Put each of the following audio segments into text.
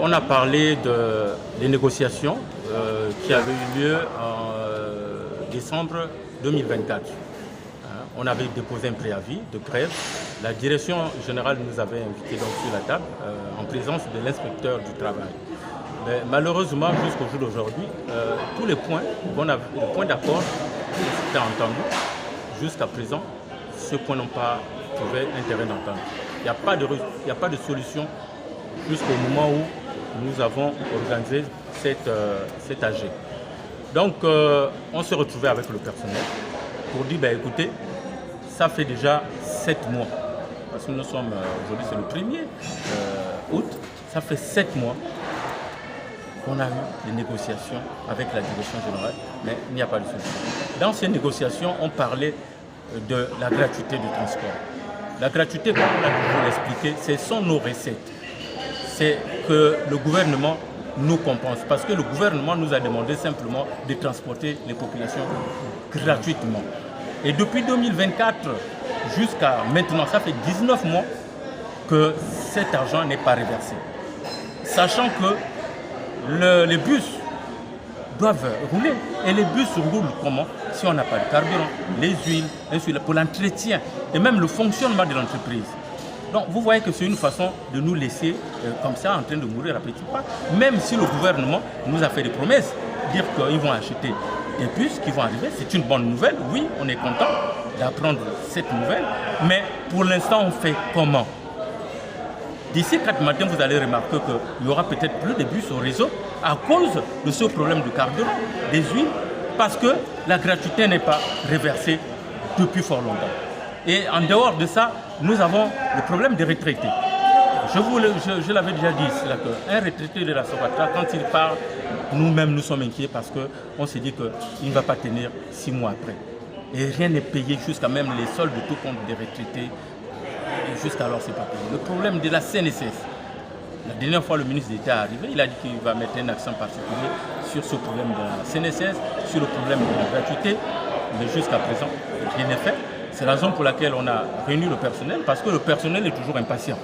On a parlé des négociations qui avaient eu lieu en décembre 2024. On avait déposé un préavis de grève. La direction générale nous avait invités donc sur la table en présence de l'inspecteur du travail. Mais malheureusement, jusqu'au jour d'aujourd'hui, tous les points d'accord qui étaient entendus, jusqu'à présent, ces points n'ont pas trouvé un terrain d'entente. Il n'y a pas de solution jusqu'au moment où nous avons organisé cette AG. Donc, on s'est retrouvé avec le personnel pour dire, écoutez, ça fait déjà 7 mois, parce que nous sommes, aujourd'hui c'est le 1er août, ça fait 7 mois qu'on a eu des négociations avec la direction générale, mais il n'y a pas de solution. Dans ces négociations, on parlait de la gratuité du transport. La gratuité, comme on l'a toujours expliqué, ce sont nos recettes. C'est que le gouvernement nous compense, parce que le gouvernement nous a demandé simplement de transporter les populations gratuitement. Et depuis 2024 jusqu'à maintenant, ça fait 19 mois que cet argent n'est pas reversé. Sachant que les bus doivent rouler. Et les bus roulent comment? Si on n'a pas de carburant, les huiles, pour l'entretien et même le fonctionnement de l'entreprise. Donc vous voyez que c'est une façon de nous laisser comme ça en train de mourir à petits pas. Même si le gouvernement nous a fait des promesses, dire qu'ils vont acheter des bus qui vont arriver, c'est une bonne nouvelle. Oui, on est content d'apprendre cette nouvelle. Mais pour l'instant, on fait comment? D'ici 4 matins, vous allez remarquer qu'il y aura peut-être plus de bus au réseau à cause de ce problème de carburant, des huiles, parce que la gratuité n'est pas reversée depuis fort longtemps. Et en dehors de ça, nous avons le problème des retraités. Je l'avais déjà dit, c'est là qu'un retraité de la Socotra, quand il part, nous-mêmes nous sommes inquiets parce qu'on s'est dit qu'il ne va pas tenir 6 mois après. Et rien n'est payé jusqu'à même les soldes de tout compte des retraités. Et jusqu'alors, ce n'est pas payé. Le problème de la CNSS, la dernière fois le ministre d'État est arrivé, il a dit qu'il va mettre un accent particulier sur ce problème de la CNSS, sur le problème de la gratuité, mais jusqu'à présent, rien n'est fait. C'est la raison pour laquelle on a réuni le personnel, parce que le personnel est toujours impatient.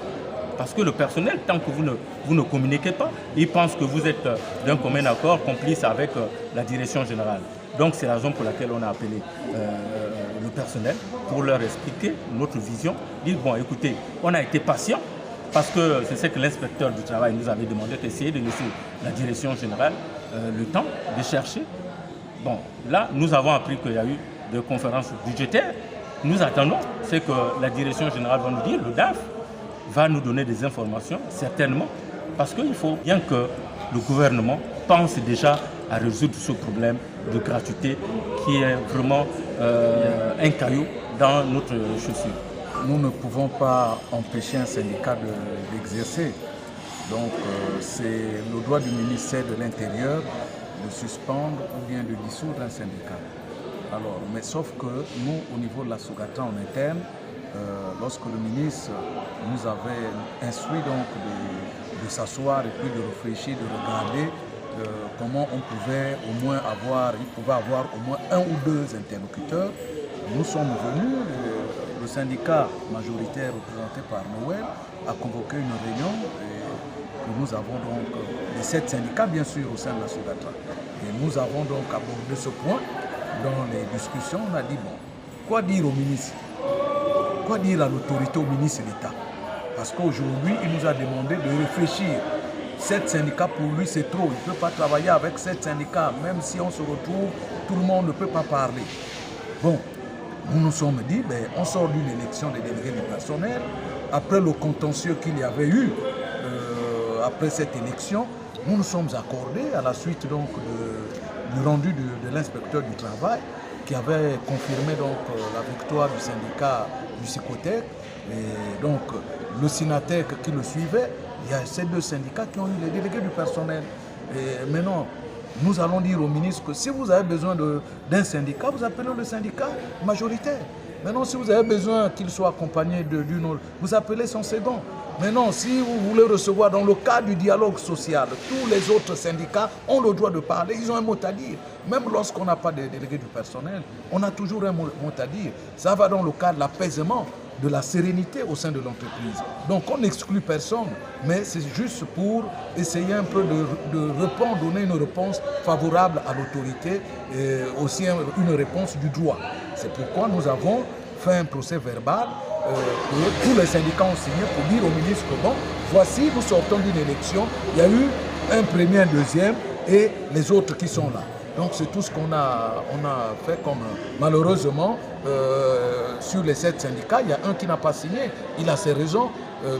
Parce que le personnel, tant que vous ne communiquez pas, il pense que vous êtes d'un commun accord, complice avec la direction générale. Donc c'est la raison pour laquelle on a appelé le personnel pour leur expliquer notre vision. Dire, bon écoutez, on a été patient, parce que c'est ce que l'inspecteur du travail nous avait demandé, d'essayer de laisser la direction générale le temps de chercher. Bon, là, nous avons appris qu'il y a eu des conférences budgétaires. Nous attendons, c'est que la direction générale va nous dire, le DAF va nous donner des informations, certainement, parce qu'il faut bien que le gouvernement pense déjà à résoudre ce problème de gratuité qui est vraiment un caillou dans notre chaussure. Nous ne pouvons pas empêcher un syndicat d'exercer. Donc c'est le droit du ministère de l'Intérieur de suspendre ou bien de dissoudre un syndicat. Alors, mais sauf que nous, au niveau de la Sougatra en interne, lorsque le ministre nous avait instruit donc de s'asseoir et puis de réfléchir, de regarder comment on pouvait au moins avoir, il pouvait avoir au moins 1 ou 2 interlocuteurs, nous sommes venus, le syndicat majoritaire représenté par Noël a convoqué une réunion et nous avons donc 17 syndicats bien sûr au sein de la Sougatra. Et nous avons donc abordé ce point. Dans les discussions, on a dit, bon, quoi dire au ministre? Quoi dire à l'autorité, au ministre d'État? Parce qu'aujourd'hui, il nous a demandé de réfléchir. 7 syndicats, pour lui, c'est trop. Il ne peut pas travailler avec 7 syndicats. Même si on se retrouve, tout le monde ne peut pas parler. Bon, nous nous sommes dit, on sort d'une élection des délégués du personnel. Après le contentieux qu'il y avait eu, après cette élection, nous nous sommes accordés à la suite donc du rendu de l'inspecteur du travail qui avait confirmé donc la victoire du syndicat du Sycotec et donc le Synatec qui le suivait. Il y a ces 2 syndicats qui ont eu les délégués du personnel. Et maintenant, nous allons dire au ministre que si vous avez besoin d'un syndicat, vous appelez le syndicat majoritaire. Maintenant, si vous avez besoin qu'il soit accompagné d'une autre, vous appelez son second. Maintenant, si vous voulez recevoir dans le cadre du dialogue social, tous les autres syndicats ont le droit de parler, ils ont un mot à dire. Même lorsqu'on n'a pas de délégué du personnel, on a toujours un mot à dire. Ça va dans le cadre de l'apaisement. de la sérénité au sein de l'entreprise. Donc on n'exclut personne, mais c'est juste pour essayer un peu de répondre, donner une réponse favorable à l'autorité et aussi une réponse du droit. C'est pourquoi nous avons fait un procès verbal que tous les syndicats ont signé pour dire au ministre que bon, voici, nous sortons d'une élection, il y a eu un premier, un deuxième et les autres qui sont là. Donc c'est tout ce qu'on a fait comme malheureusement sur les 7 syndicats, il y a un qui n'a pas signé. Il a ses raisons,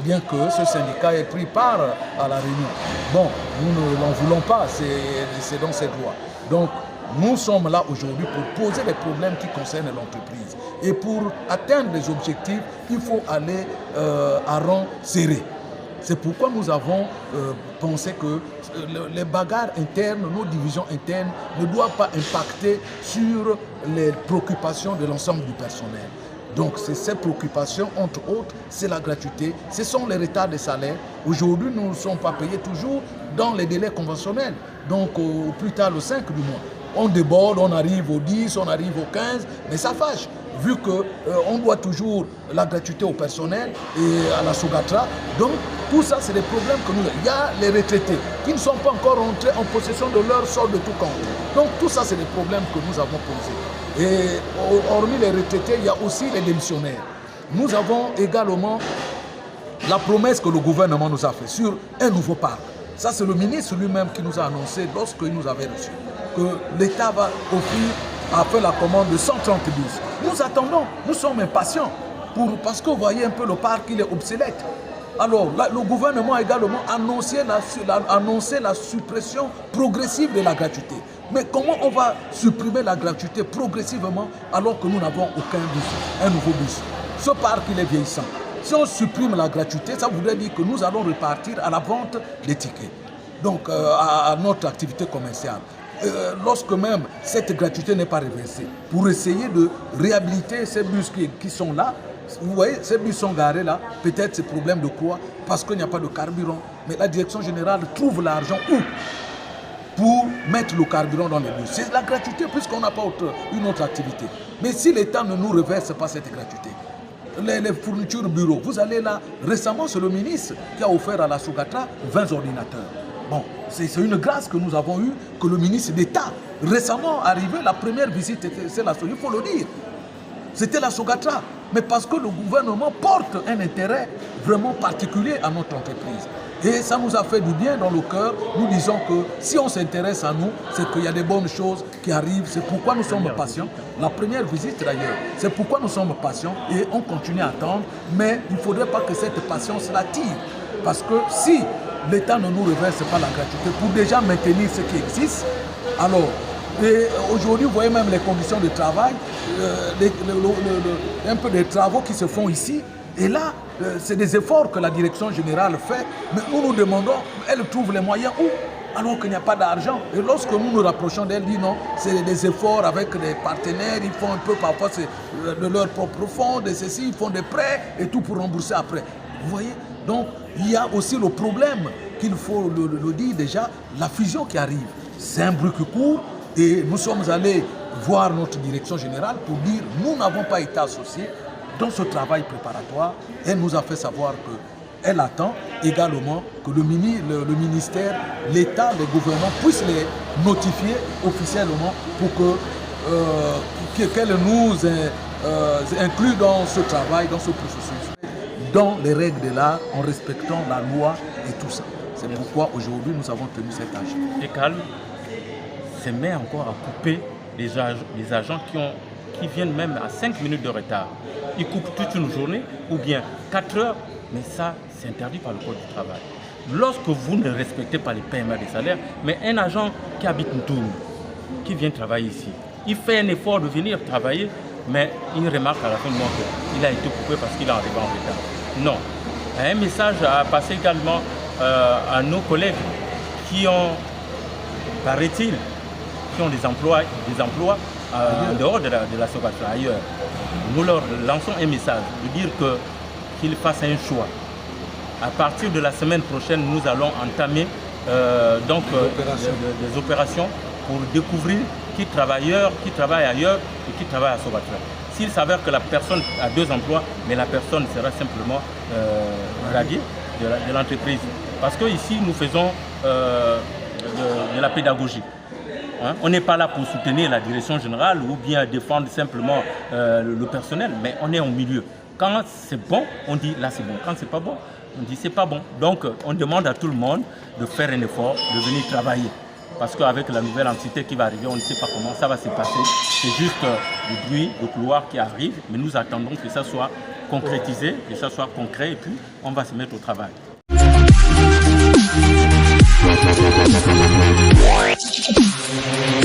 bien que ce syndicat ait pris part à la réunion. Bon, nous ne l'en voulons pas, c'est dans ses droits. Donc nous sommes là aujourd'hui pour poser les problèmes qui concernent l'entreprise. Et pour atteindre les objectifs, il faut aller à rang serré. C'est pourquoi nous avons pensé que les bagarres internes, nos divisions internes ne doivent pas impacter sur les préoccupations de l'ensemble du personnel. Donc c'est ces préoccupations, entre autres, c'est la gratuité, ce sont les retards de salaire. Aujourd'hui, nous ne sommes pas payés toujours dans les délais conventionnels, donc au plus tard le 5 du mois. On déborde, on arrive au 10, on arrive au 15, mais ça fâche, vu qu'on doit toujours la gratuité au personnel et à la Sogatra. Donc, tout ça, c'est des problèmes que nous avons. Il y a les retraités qui ne sont pas encore rentrés en possession de leur solde de tout compte. Donc, tout ça, c'est des problèmes que nous avons posés. Et hormis les retraités, il y a aussi les démissionnaires. Nous avons également la promesse que le gouvernement nous a faite sur un nouveau parc. Ça, c'est le ministre lui-même qui nous a annoncé lorsqu'il nous avait reçus que l'État va offrir, a fait la commande de 130 bus. Nous attendons, nous sommes impatients, parce que vous voyez un peu le parc, il est obsolète. Alors, là, le gouvernement a également annoncé la suppression progressive de la gratuité. Mais comment on va supprimer la gratuité progressivement alors que nous n'avons aucun bus, un nouveau bus? Ce parc, il est vieillissant. Si on supprime la gratuité, ça voudrait dire que nous allons repartir à la vente des tickets, donc à notre activité commerciale. Lorsque même cette gratuité n'est pas reversée, pour essayer de réhabiliter ces bus qui sont là. Vous voyez, ces bus sont garés là, peut-être c'est problème de quoi, parce qu'il n'y a pas de carburant. Mais la direction générale trouve l'argent où pour mettre le carburant dans les bus? C'est la gratuité, puisqu'on n'a pas une autre activité. Mais si l'État ne nous reverse pas cette gratuité, les fournitures bureaux, vous allez là, récemment c'est le ministre qui a offert à la Sogatra 20 ordinateurs. Bon, c'est une grâce que nous avons eue, que le ministre d'État, récemment arrivé, la première visite, c'est la Sogatra, il faut le dire. C'était la Sogatra, mais parce que le gouvernement porte un intérêt vraiment particulier à notre entreprise. Et ça nous a fait du bien dans le cœur. Nous disons que si on s'intéresse à nous, c'est qu'il y a des bonnes choses qui arrivent. C'est pourquoi nous sommes patients. La première visite d'ailleurs, c'est pourquoi nous sommes patients et on continue à attendre. Mais il ne faudrait pas que cette patience la tire. Parce que si l'État ne nous reverse pas la gratuité pour déjà maintenir ce qui existe, alors... Et aujourd'hui, vous voyez même les conditions de travail, un peu des travaux qui se font ici. Et là, c'est des efforts que la direction générale fait. Mais nous nous demandons, elle trouve les moyens où? Alors qu'il n'y a pas d'argent. Et lorsque nous nous rapprochons d'elle, dit non, c'est des efforts avec les partenaires, ils font un peu parfois de leur propre fonds, de ceci, ils font des prêts et tout pour rembourser après. Vous voyez? Donc, il y a aussi le problème qu'il faut le dire déjà, la fusion qui arrive. C'est un bruit qui court. Et nous sommes allés voir notre direction générale pour dire nous n'avons pas été associés dans ce travail préparatoire. Elle nous a fait savoir qu'elle attend également que le ministère, l'État, le gouvernement puissent les notifier officiellement pour qu'elle nous inclue dans ce travail, dans ce processus, dans les règles de l'art, en respectant la loi et tout ça. C'est pourquoi aujourd'hui nous avons tenu cet agent. Et calme. Se met encore à couper les agents qui viennent même à 5 minutes de retard. Ils coupent toute une journée ou bien 4 heures, mais ça, c'est interdit par le Code du travail. Lorsque vous ne respectez pas les paiements des salaires, mais un agent qui habite Ntoum, qui vient travailler ici, il fait un effort de venir travailler, mais il remarque à la fin du mois qu'il a été coupé parce qu'il est arrivé en retard. Non. Un message à passer également à nos collègues qui ont, paraît-il, ont des emplois en dehors de la Sogatra, ailleurs. Nous leur lançons un message de dire qu'ils fassent un choix. À partir de la semaine prochaine, nous allons entamer des opérations pour découvrir qui travaille ailleurs et qui travaille à Sogatra. s'il s'avère que la personne a 2 emplois, mais la personne sera simplement radiée de l'entreprise. Parce qu'ici, nous faisons de la pédagogie. Hein? On n'est pas là pour soutenir la direction générale ou bien défendre simplement le personnel, mais on est au milieu. Quand c'est bon, on dit là c'est bon. Quand c'est pas bon, on dit c'est pas bon. Donc on demande à tout le monde de faire un effort, de venir travailler. Parce qu'avec la nouvelle entité qui va arriver, on ne sait pas comment ça va se passer. C'est juste le bruit, le couloir qui arrive, mais nous attendons que ça soit concrétisé, que ça soit concret, et puis on va se mettre au travail. Yeah.